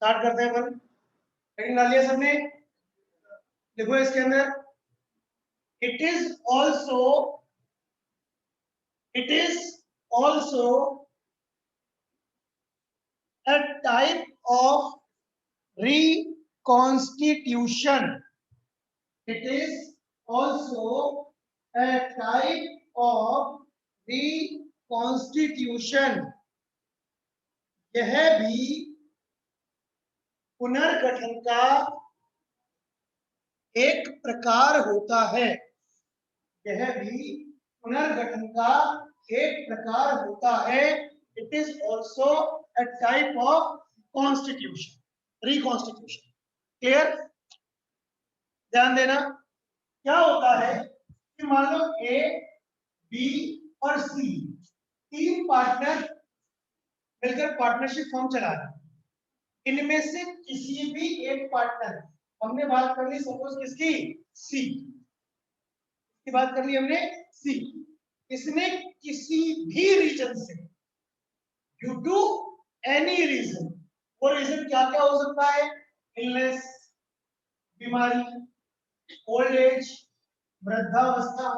Start करते हैं अपन। Heading डाल लिया सबने? देखो इसके अंदर it is also a type of reconstitution. It is also a type of reconstitution. यह भी पुनर्गठन का एक प्रकार होता है। यह भी पुनर्गठन का एक प्रकार होता है। It is also a type of constitution, reconstitution. Clear? ध्यान देना। क्या होता है कि मान लो ए, बी और सी तीन पार्टनर मिलकर पार्टनरशिप फॉर्म चला रहे हैं। इनमें से किसी भी एक पार्टनर, हमने बात कर ली सपोज किसकी, सी की बात कर ली हमने, सी, इसने किसी भी रीजन से, ड्यू टू एनी रीजन, वो रीजन क्या क्या हो सकता है, इलनेस, बीमारी, ओल्ड एज, वृद्धावस्था,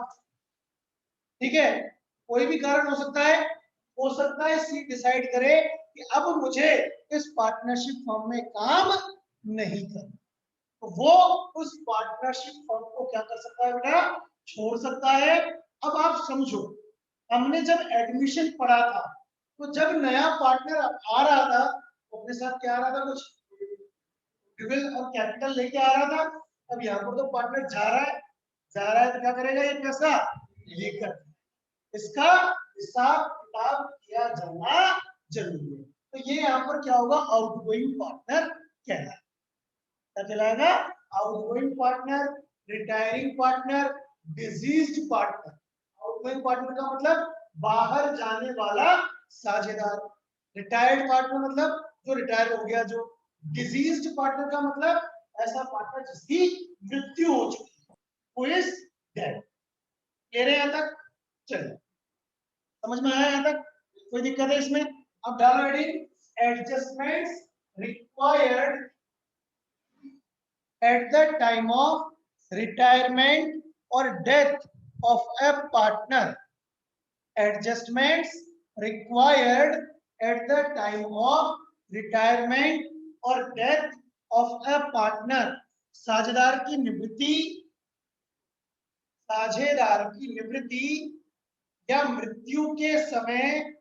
ठीक है, कोई भी कारण हो सकता है। हो सकता है सी डिसाइड करे कि अब मुझे इस पार्टनरशिप फर्म में काम नहीं करना, तो वो उस पार्टनरशिप फर्म को क्या कर सकता है बेटा, छोड़ सकता है। अब आप समझो, हमने जब एडमिशन पढ़ा था तो जब नया पार्टनर आ रहा था तो अपने साथ क्या आ रहा था, कुछ गुडविल और कैपिटल लेके आ रहा था। अब यहाँ पर तो पार्टनर जा रहा है तो क्या करेगा, ये पैसा लेकर, इसका हिसाब किताब किया जाना जरूरी है। तो ये यहाँ पर क्या होगा, आउटगोइंग पार्टनर कहलाएगा। क्या कहलाएगा, outgoing partner, retiring partner, diseased partner. Outgoing partner का मतलब बाहर जाने वाला साझेदार, रिटायर्ड पार्टनर मतलब जो रिटायर हो गया, जो डिजीज्ड पार्टनर का मतलब ऐसा पार्टनर जिसकी मृत्यु हो चुकी है, who is dead। कह रहे हैं यहां तक? चलिए, समझ में आया यहां तक? कोई दिक्कत है इसमें? अब डालो heading, adjustments required at the time of retirement or death of a partner. Adjustments required at the time of retirement or death of a partner. साझेदार की निवृत्ति, साझेदार की निवृत्ति या मृत्यु के समय,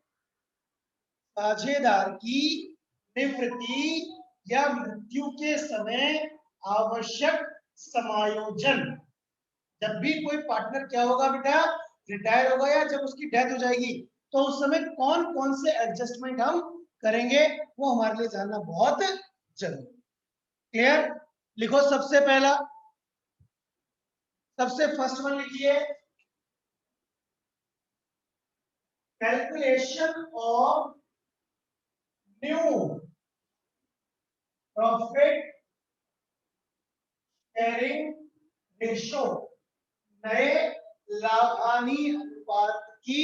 साझेदार की निवृत्ति या मृत्यु के समय आवश्यक समायोजन। जब भी कोई पार्टनर क्या होगा बेटा, रिटायर होगा या जब उसकी डेथ हो जाएगी, तो उस समय कौन कौन से एडजस्टमेंट हम करेंगे, वो हमारे लिए जानना बहुत जरूरी। क्लियर? लिखो सबसे पहला, सबसे फर्स्ट वन लिखिए, calculation of new profit sharing ratio, नए लाभानी अनुपात की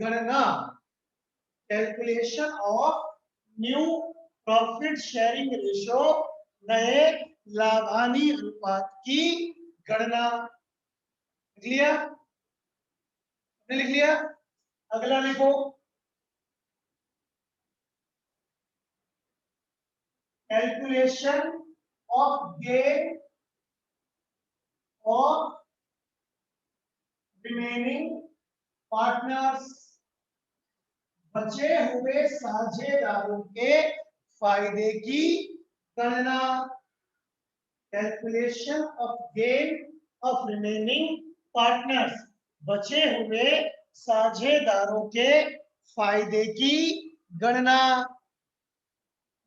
गणना। Calculation of new profit sharing ratio, नए लाभानी अनुपात की गणना। लिख लिया? लिख लिया? अगला लिखो, calculation of gain of remaining partners, बचे हुए साझेदारों के फायदे की गणना। Calculation of gain of remaining partners, बचे हुए साझेदारों के फायदे की गणना।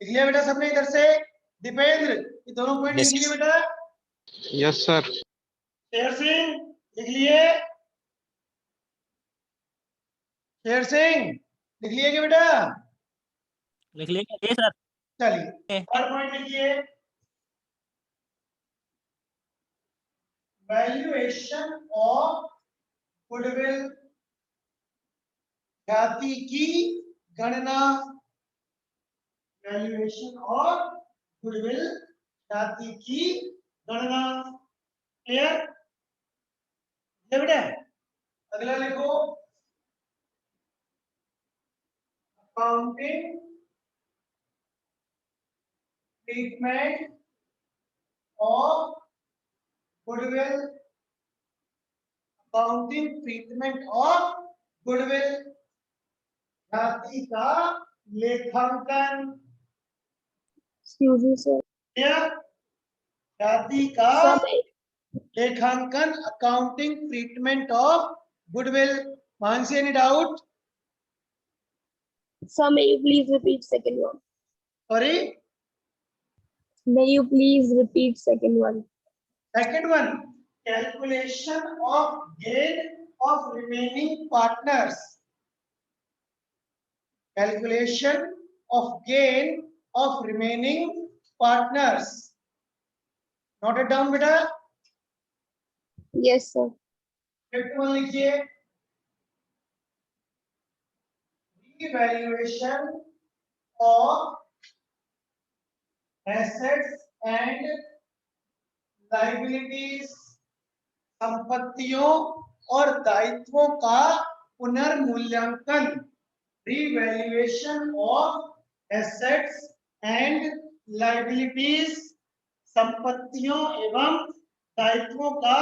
लिख लिया बेटा सबने इधर से? दीपेंद्र, ये दोनों पॉइंट लिख लिए बेटा? Yes sir. शेर सिंह लिख लिए? शेर सिंह लिख लिए क्या बेटा? लिख लिए सर। चलिए, और पॉइंट लिखिए, वैल्यूएशन ऑफ गुडविल, ख्याति की गणना। वैल्यूएशन ऑफ गुडविल ख्याति की गणना। क्लियर बेटा। अगला लिखो accounting treatment of goodwill. Accounting treatment of goodwill ख्याति का लेखांकन। Excuse me, sir. क्या ख्याति का Sir, may, लेखांकन accounting treatment of goodwill. Mansi any doubt? sir, may you please repeat second one? Sorry May you please repeat second one? Second one calculation of gain of remaining partners. Calculation of gain of remaining partners. Note it down बेटा। Yes, sir. Fifth one लिखिए revaluation of assets and liabilities। संपत्तियों और दायित्वों का पुनर्मूल्यांकन। Revaluation of assets and liabilities. संपत्तियों एवं दायित्वों का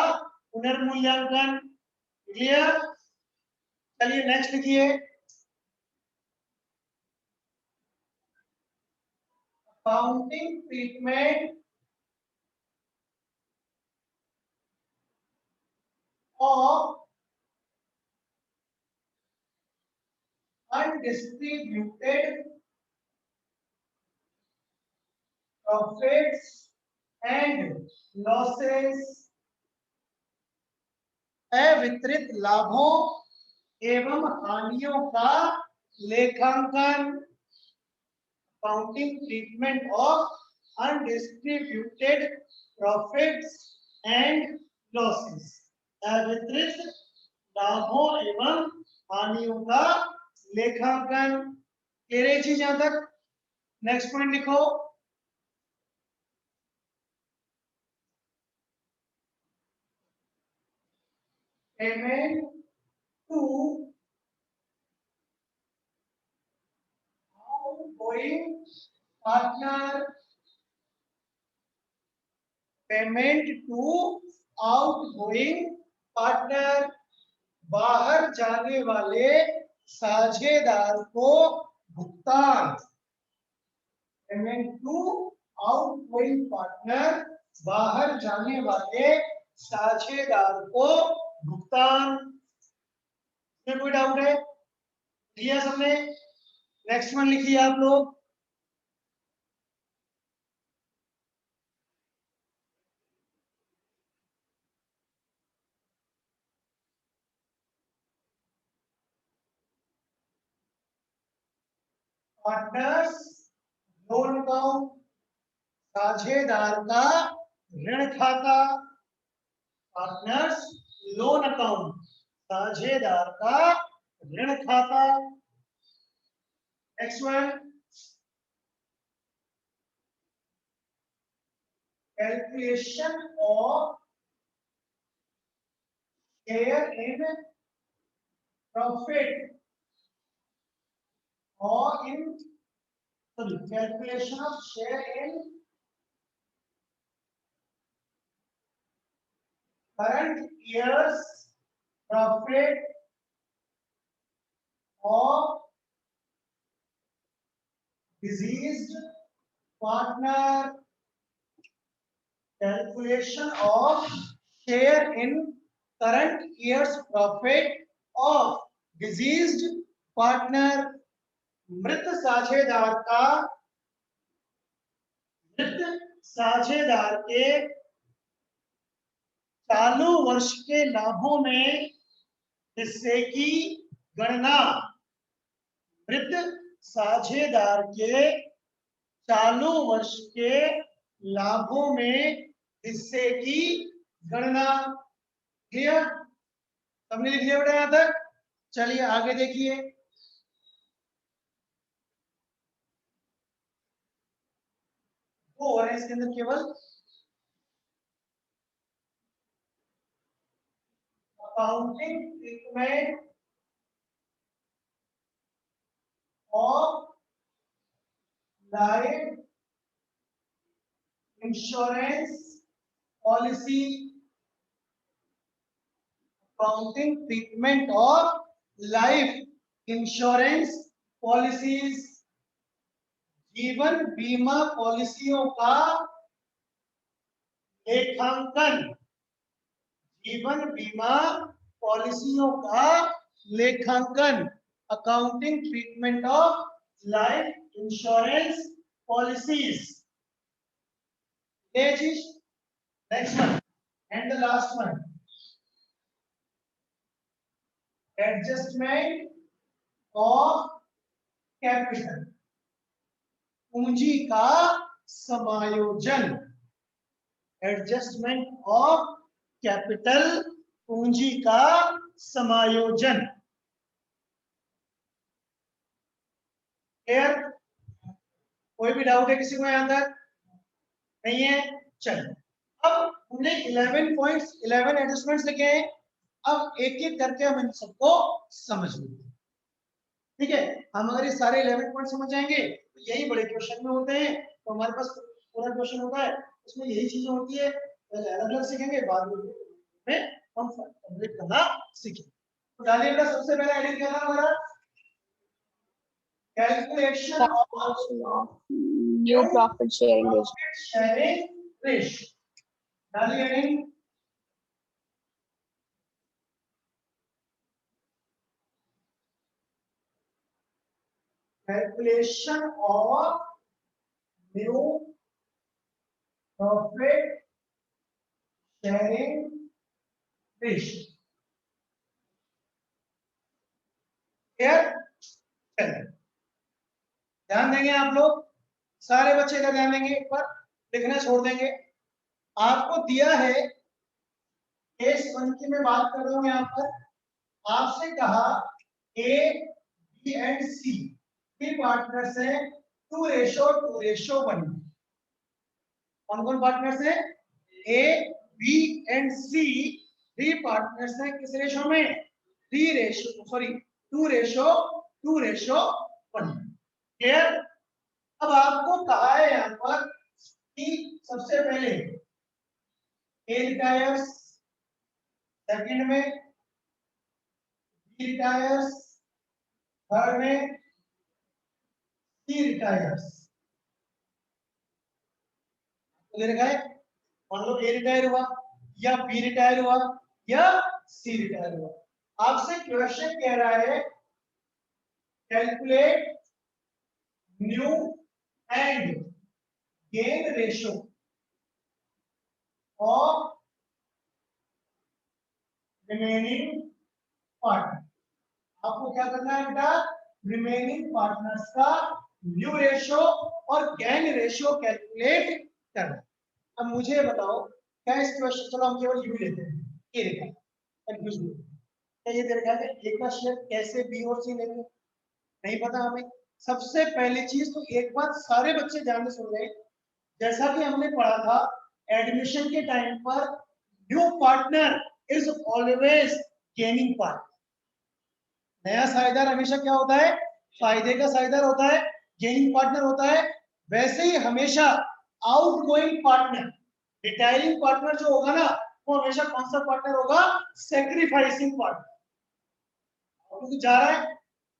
पुनर्मूल्यांकन। क्लियर। चलिए नेक्स्ट लिखिए accounting treatment of undistributed profits and losses। अवितरित लाभों एवं हानियों का लेखांकन। Accounting treatment of undistributed profits and losses. अवितरित लाभों एवं हानियों का लेखांकन। क्लियर चीज यहां तक। नेक्स्ट पॉइंट लिखो payment to outgoing partner. Payment to outgoing partner. बाहर जाने वाले साझेदार को भुगतान। Payment to outgoing partner. बाहर जाने वाले साझेदार को भुगतान। इसमें कोई डाउट है? लिया सबने? नेक्स्ट वन लिखिए आप लोग पार्टनर्स लोन अकाउंट। साझेदार का ऋण खाता। Partners loan account. साझेदार का ऋण खाता। Next one calculation of share in profit और in calculation of share in current year's profit of deceased partner। Calculation of share in current year's profit of deceased partner। मृत साझेदार के चालू वर्ष के लाभों में हिस्से की गणना। मृत साझेदार के चालू वर्ष के लाभों में हिस्से की गणना। क्लियर? सबने लिख लिया बेटा यहां तक? चलिए आगे देखिए वो हो रहे हैं इसके अंदर केवल accounting treatment of life insurance policy, accounting treatment of life insurance policies, जीवन बीमा पॉलिसियों का लेखांकन, जीवन बीमा पॉलिसियों का लेखांकन, accounting treatment of life insurance policies. Next one and the last one, adjustment of capital, पूंजी का समायोजन, एडजस्टमेंट ऑफ कैपिटल, पूंजी का समायोजन। क्लियर? कोई भी डाउट है किसी को यहां तक? नहीं है? चलिए, अब हमने 11 पॉइंट्स 11 एडजस्टमेंट्स लिखे हैं। अब एक एक करके हम इन सबको समझ लेंगे। ठीक है, हम अगर ये सारे 11 पॉइंट समझ जाएंगे तो यही बड़े क्वेश्चन में होते हैं। तो हमारे पास पूरा क्वेश्चन होता है, उसमें यही चीजें होती है। पहले अलग अलग सीखेंगे, बाद में हम कंप्लीट करना सीखेंगे। तो डालिए बेटा, सबसे पहले एडिट करना हमारा calculation of new profit sharing ratio. Sharing ratio. डालिए edit, calculation of new profit sharing ratio। Clear? चलिए, ध्यान देंगे आप लोग, सारे बच्चे का ध्यान देंगे, एक बार लिखना छोड़ देंगे। आपको दिया है केस 1 की मैं बात कर रहा हूं। यहाँ पर आपसे कहा ए बी एंड सी के पार्टनर्स हैं 2:1। कौन कौन पार्टनर्स हैं? A B and C, 3 partners हैं किस रेशो में? 2:1। क्लियर? अब आपको कहा है यहाँ पर कि सबसे पहले ए रिटायर्स, सेकंड में बी रिटायर्स, थर्ड में सी रिटायर्स। मान लो ए रिटायर हुआ या बी रिटायर हुआ या सी रिटायर हुआ। आपसे क्वेश्चन कह रहा है calculate new and gain ratio of remaining partner. आपको क्या करना है बेटा? रिमेनिंग पार्टनर्स का न्यू रेशियो और गेन रेशियो कैलकुलेट करना। अब मुझे बताओ, क्या इस क्वेश्चन, चलो हम केवल यू लेते हैं, ये देखा कंफ्यूज नहीं, क्या ये दे रखा है एक का शेयर कैसे बी और सी लेंगे? नहीं पता हमें। सबसे पहली चीज तो एक बात सारे बच्चे ध्यान से सुन रहे, जैसा कि हमने पढ़ा था एडमिशन के टाइम पर, new partner is always gaining partner. नया साझेदार हमेशा क्या होता है? फायदे का साझेदार होता है, गेनिंग पार्टनर होता है। वैसे ही हमेशा आउटगोइंग पार्टनर, रिटायरिंग पार्टनर जो होगा ना, वो हमेशा कौन सा पार्टनर होगा? Sacrificing partner. क्योंकि जा रहा है,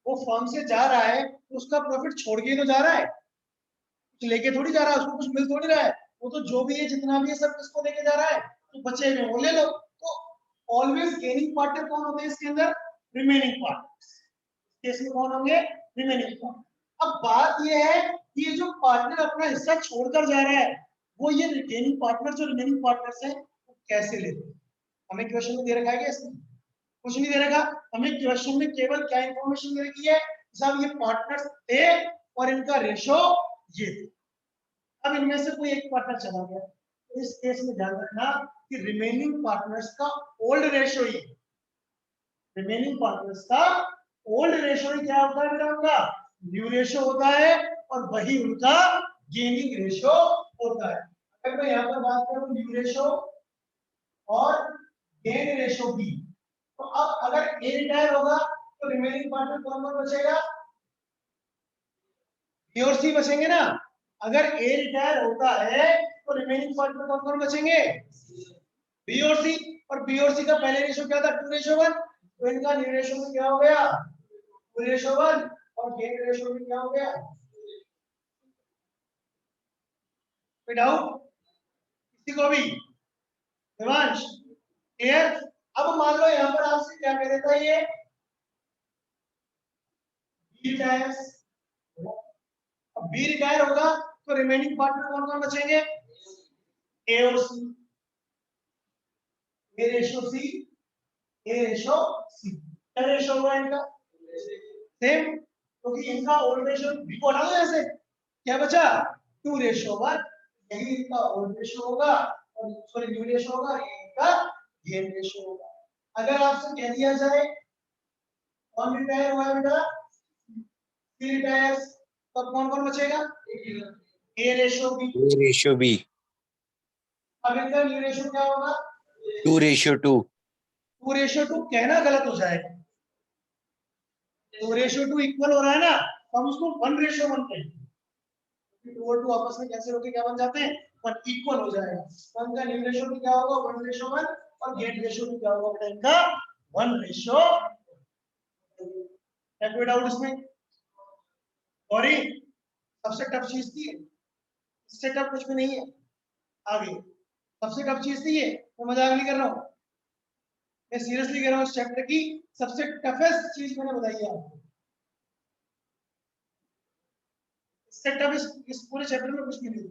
वो फर्म से जा रहा है तो उसका प्रॉफिट छोड़ के तो जा रहा है, कुछ लेके थोड़ी जा रहा है, उसको कुछ मिल थोड़ी रहा है। वो तो जो भी है, जितना भी है, सब किसको लेके जा रहा है? तो बचे में वो ले लो। तो ऑलवेज गेनिंग पार्टनर कौन होते हैं इसके अंदर? Remaining partners. केस में कौन होंगे? Remaining partner. अब बात ये है कि ये जो पार्टनर अपना हिस्सा छोड़कर जा रहा है, वो ये गेनिंग पार्टनर जो रिमेनिंग पार्टनर्स हैं, वो कैसे लेते हैं? हमें क्वेश्चन में दे रखा है क्या? इसमें कुछ नहीं दे रखा। हमें क्वेश्चन में केवल क्या इंफॉर्मेशन दे रखी है? साहब ये पार्टनर्स थे और इनका रेशो ये थे। अब इनमें से कोई एक पार्टनर चला गया, तो इस केस में ध्यान रखना कि रिमेनिंग पार्टनर्स का ओल्ड रेशो ही, रिमेनिंग पार्टनर्स का ओल्ड रेशो ही क्या होता है बेटा? उनका न्यू रेशो होता है, और वही उनका गेनिंग रेशो होता है। अगर मैं यहाँ पर बात करूं न्यू रेशो और गेन रेशो बी, तो अब अगर ए रिटायर होगा तो रिमेनिंग पार्ट में कौन कौन बचेगा? बी और सी बचेंगे ना। अगर ए रिटायर होता है तो रिमेनिंग पार्ट में कौन कौन बचेंगे? बी और सी। और बी और सी का पहले रेशो क्या था? 2:1। तो इनका न्यू रेशो में क्या हो गया? 2:1। और गेन रेशो में क्या हो गया? कोई डाउट किसी को भी? देवांश क्लियर? अब मान लो यहाँ पर आपसे क्या कह देता है ये बी रिटायर। अब बी रिटायर होगा तो रिमेनिंग पार्ट में कौन कौन बचेंगे? ए और सी। ए रेशो सी, ए रेशो सी। क्या रेशो होगा इनका? सेम, क्योंकि इनका ओल्ड रेशो बी को हटा दो ऐसे, क्या बचा? 2:1। यही इनका ओल्ड रेशो होगा और सॉरी न्यू रेशो होगा, ये इनका गेन रेशो होगा। अगर आपसे कह दिया जाए कौन रिटायर हुआ है बेटा? सी रिटायर, तब कौन कौन बचेगा? ए रेशो बी। A/B, अब इनका न्यू रेशो क्या होगा? 2:2. 2:2 कहना गलत हो जाएगा। 2:2 इक्वल हो रहा है ना, तो हम उसको 1:1 कहेंगे। 2 और 2 आपस में कैसे होके क्या बन जाते हैं? 1 इक्वल हो जाएगा। तो इनका न्यू रेशो भी क्या होगा? 1:1। और गेन रेशो भी क्या होगा बेटा इनका? 1:1। कोई डाउट इसमें? सॉरी, सबसे टफ चीज थी, इससे टफ कुछ भी नहीं है। आगे सबसे टफ चीज थी ये, मैं मजाक नहीं कर रहा हूँ, मैं सीरियसली कह रहा हूँ। इस चैप्टर की सबसे टफेस्ट चीज मैंने बताई है आपको। इससे टफ इस पूरे चैप्टर में कुछ भी नहीं है।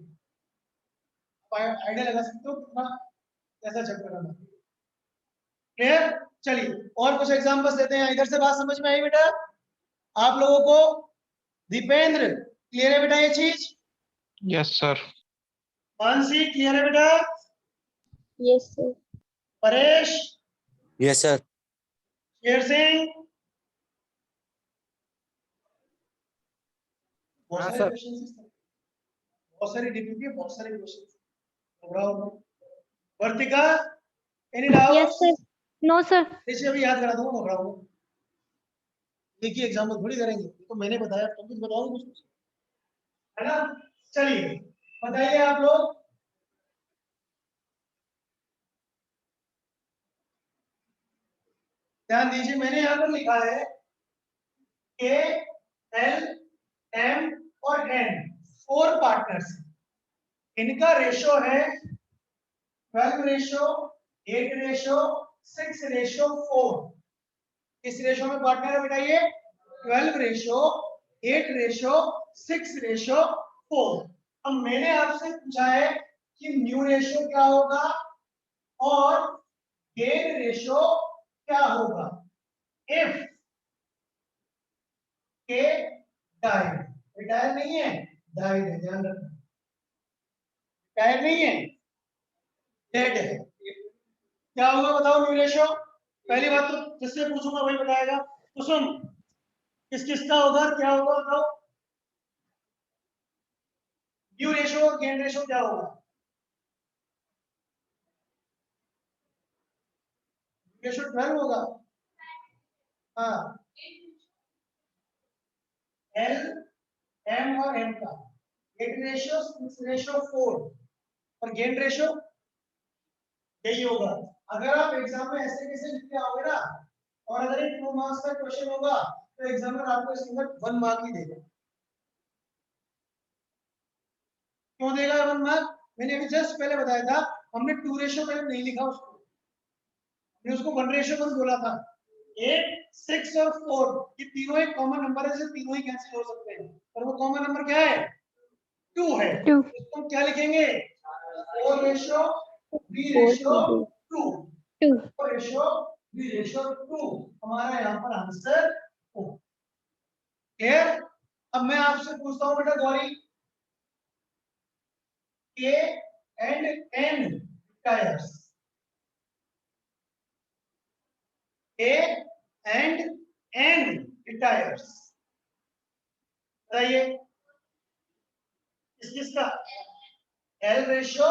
आइडिया लगा सकते हो कितना कैसा चैप्टर है। क्लियर? चलिए और कुछ एग्जांपल्स देते हैं। इधर से बात समझ में आई बेटा आप लोगों को? दीपेंद्र क्लियर है बेटा ये चीज? Yes, sir. मानसी क्लियर है बेटा? Yes, sir. Paresh, Yes, sir. Sher Singh, बहुत हाँ, सारे सर। क्वेश्चंस, बहुत सारी डीपीपी, बहुत सारे क्वेश्चंस। घबराओ। Vartika any Yes, doubts? sir. No, sir. इसे अभी याद करा दूंगा, घबराओ। एक ही एग्जाम में थोड़ी करेंगे, तो मैंने बताया तुम कुछ बताओ कुछ, है ना? चलिए बताइए आप लोग। ध्यान दीजिए, मैंने यहाँ पर लिखा है के एल एम और एन 4 पार्टनर्स। इनका रेशो है 12:8:4। किस रेशो में पार्टनर है बेटा ये? 12:8:6:4। अब मैंने आपसे पूछा है कि न्यू रेशो क्या होगा और गेन रेशो क्या होगा इफ के डाइड। रिटायर नहीं है, डाइड है, ध्यान रखना। रिटायर नहीं है, डेड है। क्या होगा बताओ न्यू रेशो? पहली बात तो जिससे पूछूंगा वही बताएगा। तो सुन, किस किसका होगा, क्या होगा बताओ? न्यू रेशो और गेन रेशो क्या होगा? रेशो 12 होगा। हाँ, एल एम और एम का 8:6:4 और गेन रेशो यही होगा। अगर आप एग्जाम में ऐसे कैसे लिख के आओगे ना, और अगर एक 2 मार्क्स का क्वेश्चन होगा तो एग्जामिनर आपको इसके अंदर 1 मार्क ही देगा। क्यों देगा 1 मार्क? मैंने अभी जस्ट पहले बताया था, हमने 2:1 नहीं लिखा उसको, हमने उसको 1:1 बोला था। 8, 6 और 4 ये तीनों एक कॉमन नंबर है, तीनों ही कैंसिल हो सकते हैं, और वो कॉमन नंबर क्या है? 2 है। 2. इसको क्या लिखेंगे? 4:3:2। 2. 4:3:2 हमारा यहाँ पर आंसर हो। क्लियर? अब मैं आपसे पूछता हूँ बेटा गौरी, के एंड एन टायर्स, के एंड एन टायर्स, बताइए किस किसका? L रेशियो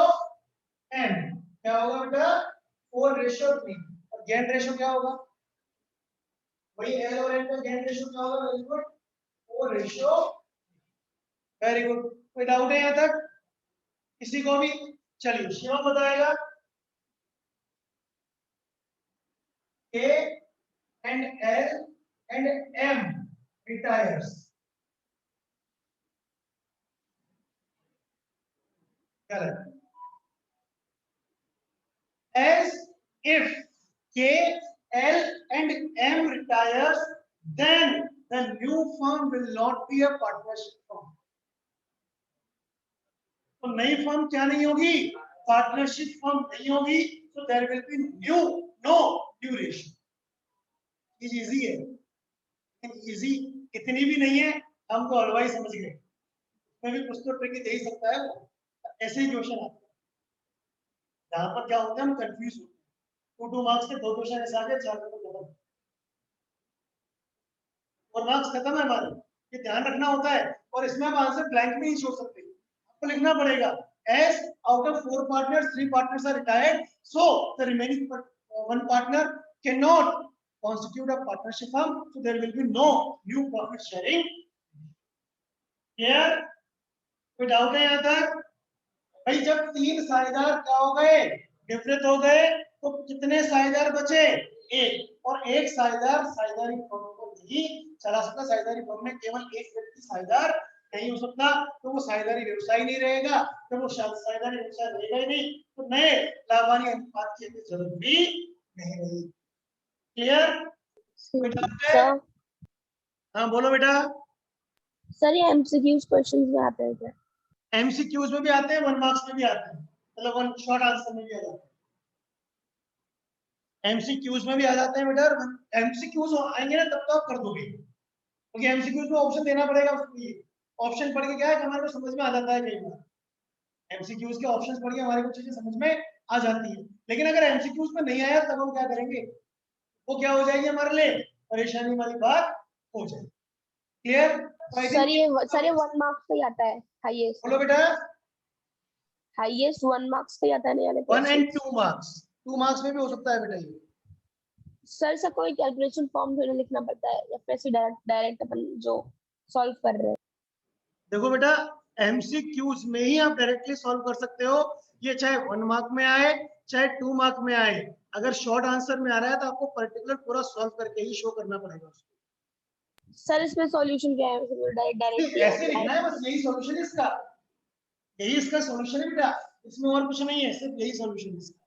M क्या होगा बेटा 4:3 और गेन रेशियो क्या होगा वही L और M का गेन रेशियो क्या होगा वेरी गुड 4:। वेरी गुड कोई डाउट है यहाँ तक किसी को भी चलिए शिवम बताएगा K and L and M retires correct as if K, L and M retires then the new firm will not be a partnership firm तो नई फर्म क्या नहीं होगी पार्टनरशिप फर्म नहीं होगी so there will be no new ratio easy है easy इतनी भी नहीं है हम तो हलवाई समझ गए इसमें भी कुछ तो ट्रिक दे ही सकता है वो ऐसे ही क्वेश्चन आते हैं यहाँ पर क्या होता है हम कंफ्यूज होते हैं 2 मार्क्स के 2 क्वेश्चन ऐसे आ गए 4 पेपर खत्म और मार्क्स खत्म है हमारे ये ध्यान रखना होता है और इसमें आप आंसर ब्लैंक में ही छोड़ सकते हैं आपको लिखना पड़ेगा as out of 4 partners 3 partners are retired so the remaining one partner cannot constitute a partnership firm so there will be no new profit sharing here कोई डाउट है यहाँ तक भाई जब 3 साझेदार क्या हो गए विपरीत हो गए तो कितने साझेदार बचे एक और एक साझेदार साझेदारी फर्म को नहीं चला सकता साझेदारी फर्म में केवल एक व्यक्ति साझेदार नहीं हो सकता तो वो साझेदारी व्यवसाय नहीं रहेगा तो वो साझेदारी व्यवसाय रहेगा ही नहीं तो नए लाभानी अनुपात की जरूरत भी नहीं रही क्लियर सर हाँ बोलो बेटा सर ये एमसीक्यूज क्वेश्चंस में आते हैं क्या एमसीक्यूज में भी आते हैं 1 मार्क्स में भी आते हैं मतलब 1 शॉर्ट आंसर में भी आ जाते हैं एमसीक्यूज में भी आ जाते हैं बेटा एमसीक्यूज आएंगे ना तब तो आप कर दोगे क्योंकि एमसीक्यूज में ऑप्शन देना पड़ेगा उसके लिए ऑप्शन पढ़ के क्या है कि हमारे को समझ में आ जाता है कई बार एमसीक्यूज के ऑप्शंस पढ़ के हमारे को चीजें समझ में आ जाती है लेकिन अगर एमसीक्यूज में नहीं आया तब हम क्या करेंगे वो क्या हो जाएगी हमारे लिए परेशानी वाली बात हो जाएगी क्लियर सर ये 1 मार्क्स का ही आता है हाईएस्ट बोलो बेटा हाईएस्ट 1 मार्क्स का ही आता है नहीं 1 and 2 मार्क्स 2 मार्क्स में भी हो सकता है बेटा ये सर से कोई कैलकुलेशन फॉर्म थोड़ी लिखना पड़ता है या फिर डायरेक्ट अपन जो सॉल्व कर रहे हैं देखो बेटा एमसीक्यूज में ही आप डायरेक्टली सॉल्व कर सकते हो ये चाहे 1 मार्क में आए चाहे 2 मार्क में आए अगर शॉर्ट आंसर में आ रहा है तो आपको पर्टिकुलर पूरा सॉल्व करके ही शो करना पड़ेगा उसको सर इसमें सॉल्यूशन क्या है डायरेक्ट ऐसे लिखना है बस यही सॉल्यूशन है इसका यही इसका सॉल्यूशन है बेटा इसमें और कुछ नहीं है सिर्फ यही सॉल्यूशन है इसका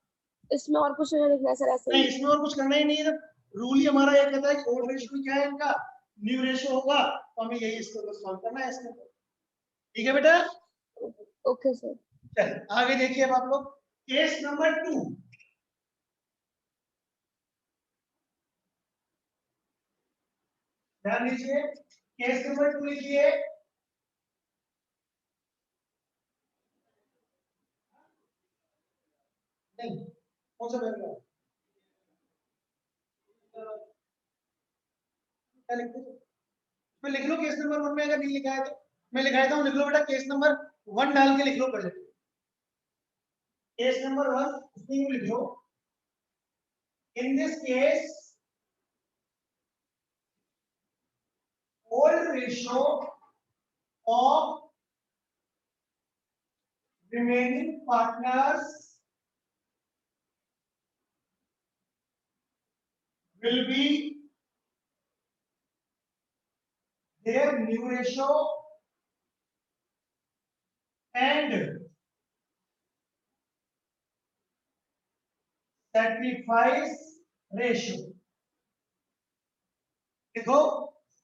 इसमें और कुछ नहीं लिखना है सर ऐसे नहीं ही इसमें और कुछ करना ही नहीं है रूल ही हमारा ये कहता है कि ओल्ड रेशियो क्या है इनका न्यू रेशियो होगा तो हमें यही इसको सॉल्व करना है इसके ठीक है बेटा ओके सर चलिए आगे देखिए अब आप लोग केस नंबर 2 ध्यान दीजिए केस नंबर 2 लिखिए नहीं कौन सा पैराग्राफ क्या लिखते हो मैं लिख लो केस नंबर 1 में अगर नहीं लिखा है तो मैं लिखा देता हूं लिख लो बेटा केस नंबर 1 डाल के लिख लो पहले केस नंबर 1 उसमें लिख लो in this case old ratio of remaining partners will be their new ratio and sacrifice ratio देखो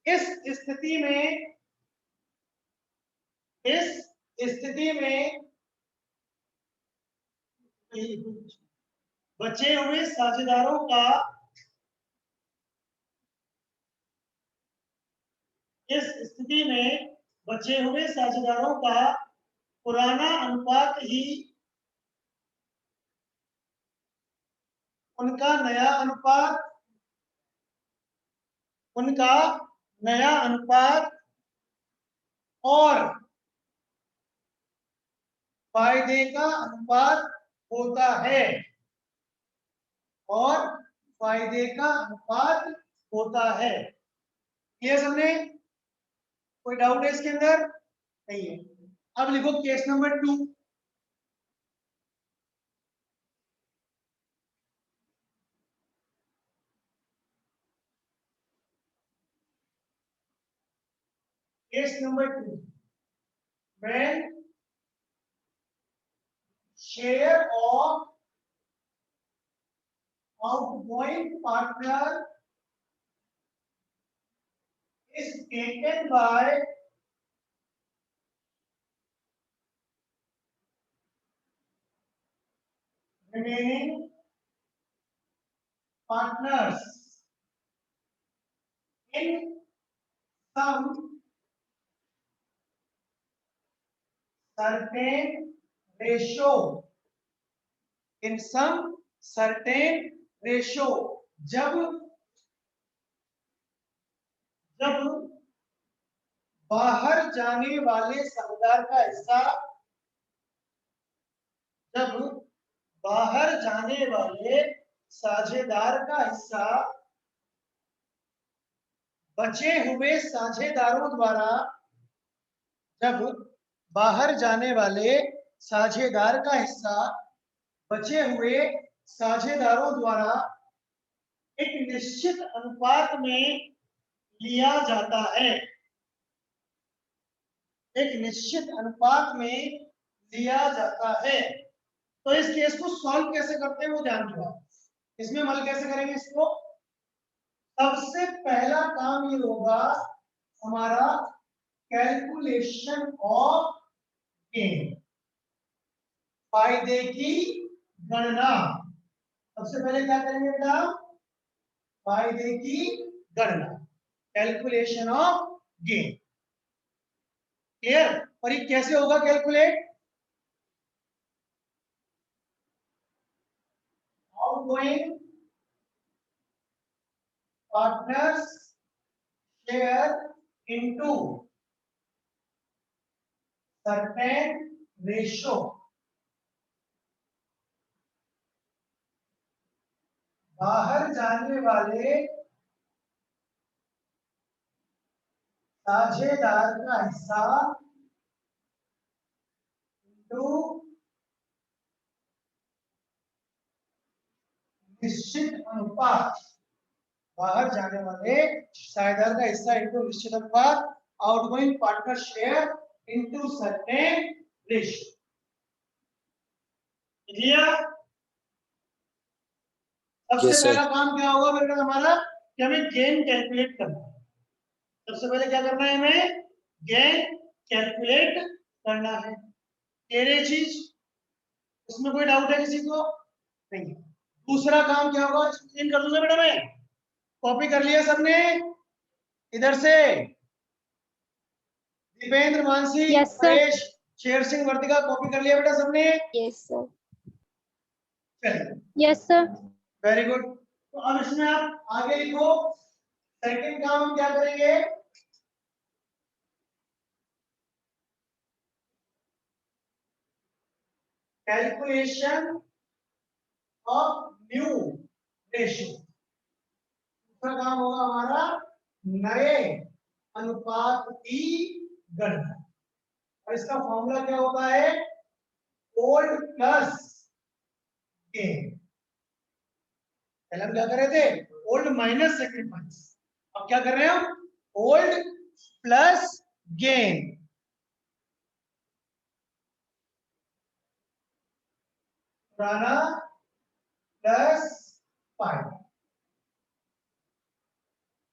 इस स्थिति में बचे हुए साझेदारों का इस स्थिति में बचे हुए साझेदारों का पुराना अनुपात ही उनका नया अनुपात और फायदे का अनुपात होता है और फायदे का अनुपात होता है। क्लियर सबने? कोई डाउट है इसके अंदर? नहीं है। अब लिखो case number 2। Case number 2, when share of outgoing partner is taken by remaining partners in some certain ratio, in some certain ratio, जब बाहर जाने वाले साझेदार का हिस्सा, जब बाहर जाने वाले साझेदार का हिस्सा बचे हुए साझेदारों द्वारा, जब बाहर जाने वाले साझेदार का हिस्सा बचे हुए साझेदारों द्वारा एक निश्चित अनुपात में लिया जाता है, एक निश्चित अनुपात में लिया जाता है। तो इस केस को सॉल्व कैसे करते हैं वो ध्यान दो। इसमें हल कैसे करेंगे इसको? सबसे पहला काम ये होगा हमारा कैलकुलेशन ऑफ गेन, फायदे की गणना। सबसे पहले क्या करेंगे बेटा? फायदे की गणना, कैलकुलेशन ऑफ गेन। क्लियर? और ये कैसे होगा calculate? Outgoing partners share into certain ratio, बाहर जाने वाले साझेदार का हिस्सा into निश्चित अनुपात, बाहर जाने वाले साझेदार का हिस्सा इंटू निश्चित अनुपात, outgoing partner share into certain ratio. Clear? सबसे Yes, sir. पहला काम क्या होगा मेरे हमारा कि हमें गेन कैलकुलेट करना है। सबसे पहले क्या करना है? हमें गेन कैलकुलेट करना है। तेरे चीज उसमें कोई डाउट है किसी को? नहीं। दूसरा काम क्या होगा? स्क्रीन कर दूंगा बेटा, मैं कॉपी कर लिया सबने? इधर से दीपेंद्र, मानसी, Yes, sir. परेश, शेर सिंह, वर्तिका, कॉपी कर लिया बेटा सबने? Yes, sir. चलिए, Yes, sir. Very good. तो अब इसमें आप आगे लिखो। सेकंड काम हम क्या करेंगे? Calculation of new ratio. दूसरा काम होगा हमारा नए अनुपात की गणना। और इसका फॉर्मूला क्या होता है? Old plus gain. पहले हम क्या कर रहे थे? Old minus sacrifice. अब क्या कर रहे हैं हम? Old plus gain. पुराना प्लस फायदा।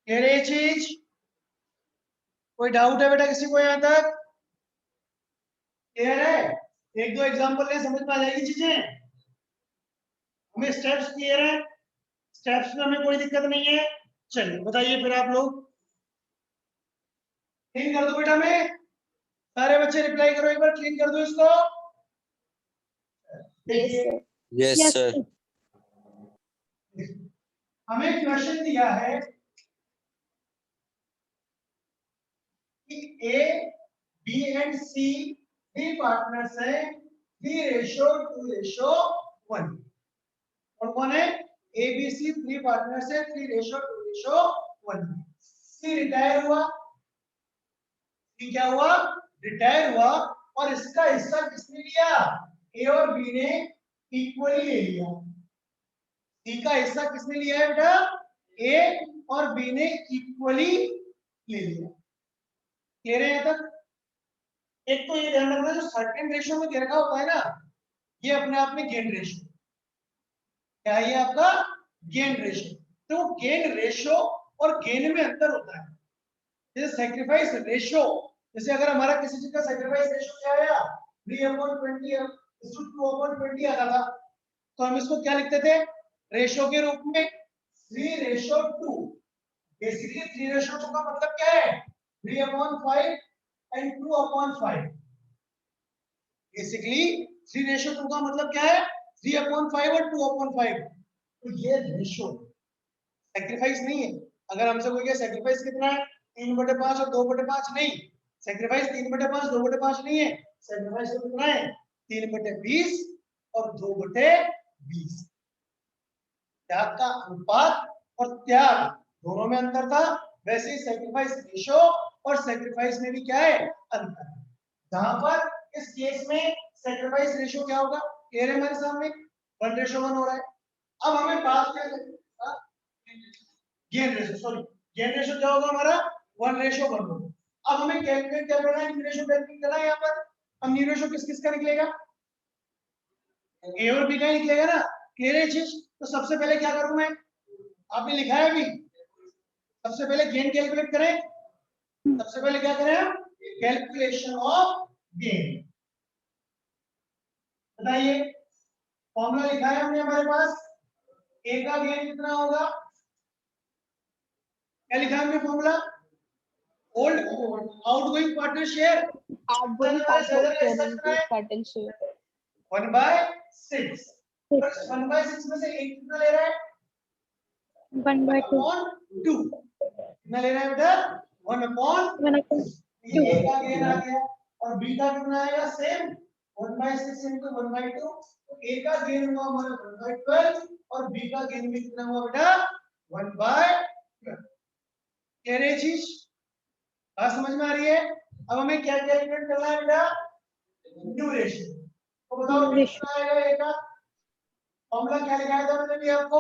ये चीज कोई डाउट है बेटा किसी को यहां तक? क्लियर है? एक दो एग्जांपल ले, समझ में आ जाएगी चीजें। हमें स्टेप्स क्लियर है? स्टेप्स में हमें कोई दिक्कत नहीं है? चलिए बताइए फिर आप लोग। क्लीन कर दो बेटा, मैं सारे बच्चे रिप्लाई करो, एक बार क्लीन कर दो इसको। देखिए Yes, Yes, sir. sir. हमें क्वेश्चन दिया है कि ए, बी एंड सी 3 पार्टनर्स हैं 3:2:1। कौन कौन है? ABC 3 पार्टनर्स है, 3:2:1। सी रिटायर हुआ, सी क्या हुआ? रिटायर हुआ, और इसका हिस्सा किसने लिया? ए और बी ने इक्वली ले लिया। सी का हिस्सा किसने लिया है बेटा? ए और बी ने इक्वली ले लिया। कह रहे हैं तक? एक तो ये ध्यान रखना, जो सर्टेन रेशियो में दे रखा होता है ना, ये अपने आप में गेन रेशियो। क्या है ये आपका? Gain ratio. तो गेन रेशियो और गेन में अंतर होता है। जैसे सेक्रीफाइस रेशियो, जैसे अगर हमारा किसी चीज का सेक्रीफाइस रेशियो क्या आया? 3/20 आता था, तो हम इसको क्या लिखते थे? रेशियो के रूप में 3:2। बेसिकली 3:2 का मतलब क्या है? 3/5 एंड 2/5। बेसिकली 3:2 का मतलब क्या है? 3/5 और 2/5। तो ये रेशियो सेक्रीफाइस नहीं है। अगर हमसे कोई कहे सेक्रीफाइस कितना है? 3/5 और 2/5 नहीं। सेक्रीफाइस 3/5 2/5 नहीं है। सेक्रीफाइस कितना है? 3/20 और 2/20। त्याग का अनुपात और त्याग दोनों में अंतर था, वैसे ही सेक्रीफाइस रेशियो और सेक्रीफाइस में भी क्या है? अंतर है। जहां पर इस केस में सेक्रीफाइस रेशियो क्या होगा? कह रहे हमारे सामने 1:1 हो रहा है। अब हमें बात क्या करनी है? Gain ratio, sorry, gain ratio क्या होगा हमारा? 1:1 होगा। अब हमें कैलकुलेट क्या करना है? न्यू रेशियो कैलकुलेट करना है। यहाँ पर अब न्यू रेशियो किस किस का निकलेगा? ए और बी का ही निकलेगा ना। कह रहे चीज, तो सबसे पहले क्या करूं मैं? आपने लिखा है अभी, सबसे पहले गेन कैलकुलेट करें। सबसे पहले क्या करें हम? Calculation of gain. बताइए, फॉर्मूला लिखा है हमने हमारे पास। ए का गेन कितना होगा? क्या लिखा है हमने formula? Old outgoing partner share, outgoing partner share into certain share 1/6। 1/6 में से ए कितना ले रहा है? 1/2 1/2। कितना ले रहा है बेटा? 1/2। ये ए का गेन आ गया, और बी का कितना आएगा? Same 1/6 into 1/2। तो ए का गेन हुआ हमारा 1/12, और बी का गेन भी कितना हुआ बेटा? 1/12। कह रहे चीज बात समझ में आ रही है? अब हमें क्या कैलकुलेट करना है बेटा? New ratio. तो बताओ कितना आएगा ए का? फॉर्मूला क्या लिखाया था मैंने भी आपको?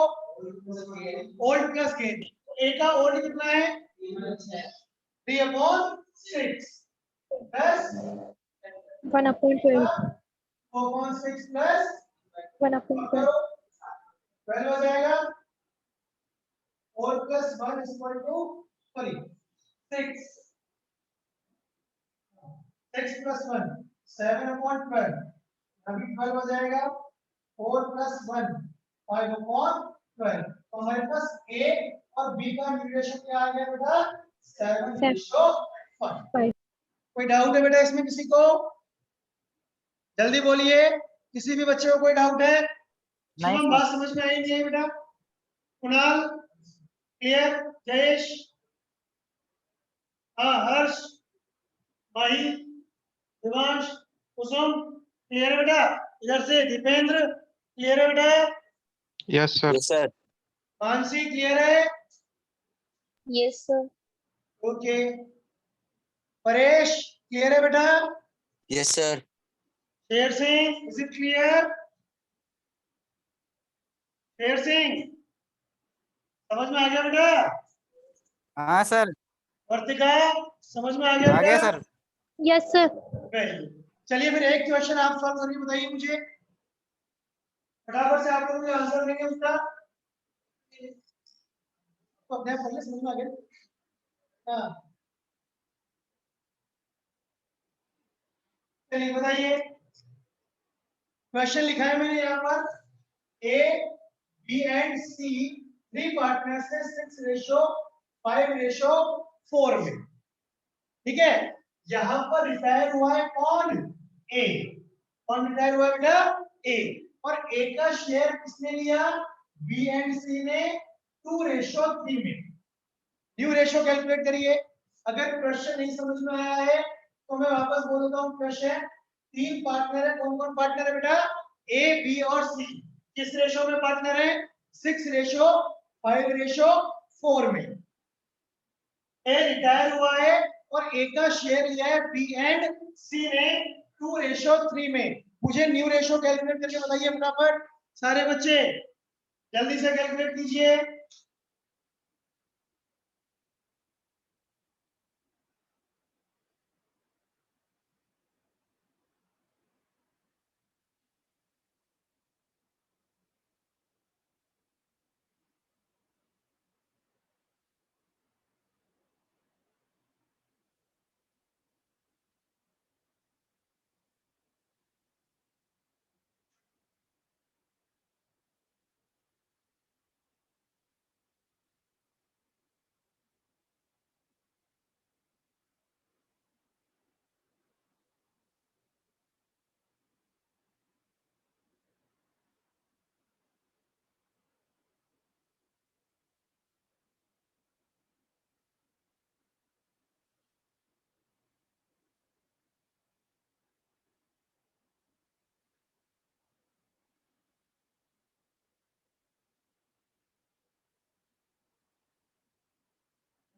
Old plus gain. ए का ओल्ड कितना है? 3/6 प्लस 1/12 4/6 प्लस 1/12 12 हो जाएगा। 4 + 1 = 6। 6 + 1 7/12। अभी 12 हो जाएगा। 4 + 1 5/12। तो हमारे पास ए और बी का न्यूमरेशन क्या आ गया बेटा? 7/5। कोई डाउट है बेटा इसमें किसी को? जल्दी बोलिए, किसी भी बच्चे को कोई डाउट है? शुभम, बात समझ में आई नहीं है बेटा? कुणाल क्लियर? जयेश, हाँ, हर्ष, माही, दिवांश, कुसुम क्लियर है बेटा? इधर से दीपेंद्र क्लियर है बेटा? Yes, sir. Yes, sir. Mansi clear है? yes sir okay. Paresh clear है बेटा? Yes, sir. Sher Singh, is it clear? Sher Singh, समझ में आ गया बेटा? हाँ सर, वर्तिका, समझ में आ गया आ गया बेटा? Sir. yes sir very good. चलिए फिर एक क्वेश्चन आप सॉल्व करके बताइए मुझे, फटाफट से आप लोग मुझे आंसर देंगे उसका। तो अपने आप पहले समझ में आ गया। हाँ, चलिए बताइए। क्वेश्चन लिखा है मैंने यहाँ पर। ए, बी एंड सी 3 पार्टनर्स है 6:5:4 में। ठीक है, यहाँ पर रिटायर हुआ है कौन? ए। कौन रिटायर हुआ है बेटा? ए। और ए का शेयर किसने लिया? बी एंड सी ने 2:3 में। न्यू रेशियो कैलकुलेट करिए। अगर क्वेश्चन नहीं समझ में आया है तो मैं वापस बोल देता हूँ क्वेश्चन। तीन पार्टनर है, कौन कौन पार्टनर है बेटा? ए, बी और सी। किस रेशो में पार्टनर है? 6:5:4 में। ए रिटायर हुआ है और ए का शेयर लिया है बी एंड सी ने 2:3 में। मुझे न्यू रेशो कैलकुलेट करके बताइए फटाफट सारे बच्चे, जल्दी से कैलकुलेट कीजिए।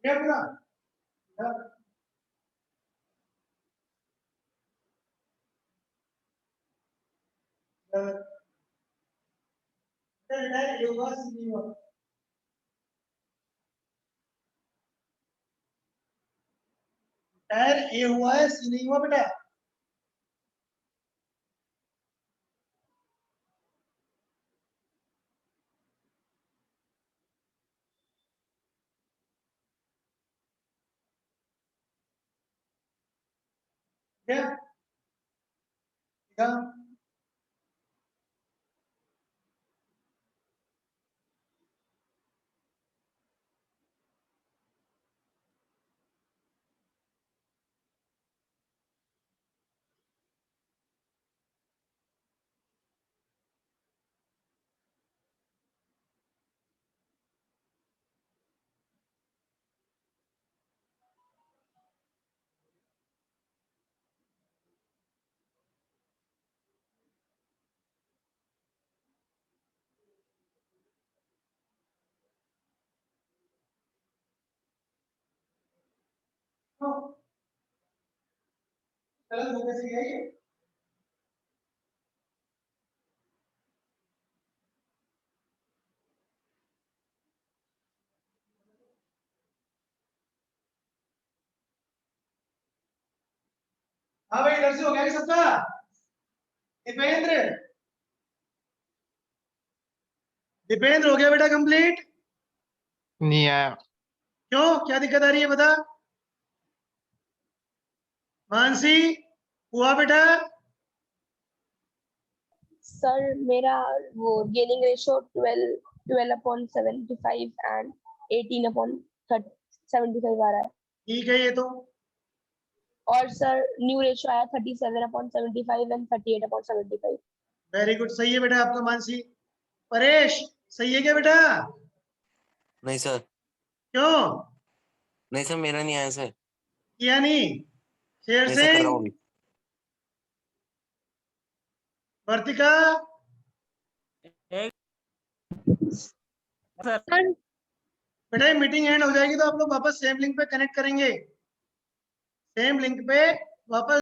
क्या पूरा? रिटायर हुआ सी नहीं हुआ? रिटायर ए हुआ है, सी नहीं हुआ बेटा? क्या? क्या? गलत हो कैसे गया ये? हाँ भाई, इधर से हो गया सबका? दीपेंद्र, दीपेंद्र हो गया बेटा कंप्लीट? नहीं आया। क्यों, क्या दिक्कत आ रही है बता? मानसी हुआ बेटा? सर मेरा वो गेनिंग रेशो 12/75 एंड 18/75 आ रहा है। ठीक है ये तो। और सर न्यू रेशो आया 37/75 एंड 38/75। वेरी गुड, सही है बेटा आपका मानसी। परेश सही है क्या बेटा? नहीं सर, क्यों नहीं सर, मेरा नहीं आया सर। किया नहीं? शेर नहीं सर, कर रहा सिंह, हूँ अभी। वर्तिका, सर बेटा ये मीटिंग एंड हो जाएगी तो आप लोग वापस सेम लिंक पे कनेक्ट करेंगे। सेम लिंक पे वापस